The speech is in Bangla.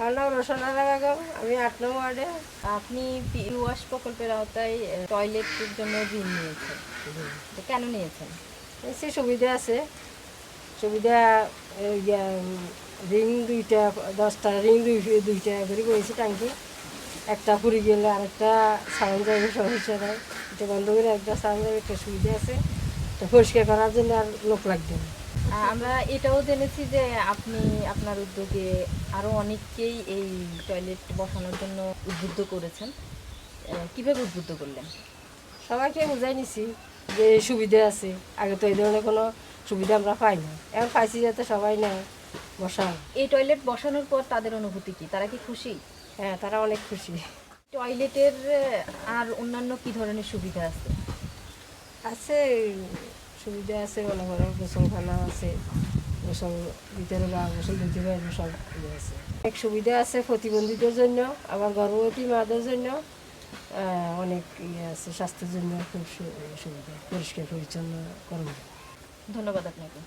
আমার নাম রোশনারা বেগম, আমি ৮ নং ওয়ার্ডে। আপনি ওয়াশ প্রকল্পের আওতায় টয়লেটের জন্য ঋণ নিয়েছেন, তো কেন নিয়েছেন? সে সুবিধা আছে, সুবিধা রিং দুইটা, 10টা রিং দুইটা করে করেছি টাঙ্কি। একটা পুরি গেলে আরেকটা সাউন্ড যাবে, সমস্যা নাই। এটা বন্ধ করে একটা সাউন্ড যাবে, একটা সুবিধা আছে। তো পরিষ্কার করার জন্য আর লোক লাগবে না। আমরা এটাও জেনেছি যে আপনি আপনার উদ্যোগে আরও অনেককেই এই টয়লেট বসানোর জন্য উদ্বুদ্ধ করেছেন। কিভাবে উদ্বুদ্ধ করলেন? সবাইকে বুঝাই নিছি যে এই সুবিধা আছে। আগে তো এই ধরনের কোনো সুবিধা আমরা পাই না, এখন পাইছি যাতে সবাই নেয় বসায়। এই টয়লেট বসানোর পর তাদের অনুভূতি কি? তারা কি খুশি? হ্যাঁ, তারা অনেক খুশি। টয়লেটের আর অন্যান্য কি ধরনের সুবিধা আছে? আছে, সুবিধা আছে, মনে করো গোসলখানা আছে, গোসল ভিতরে বা গোসল দিতে পারবে, সব ইয়ে আছে। অনেক সুবিধা আছে প্রতিবন্ধীদের জন্য, আবার গর্ভবতী মাদের জন্য অনেক ইয়ে আছে, স্বাস্থ্যের জন্য খুব সুবিধা, পরিষ্কার পরিচ্ছন্ন কর্ম। ধন্যবাদ আপনাকে।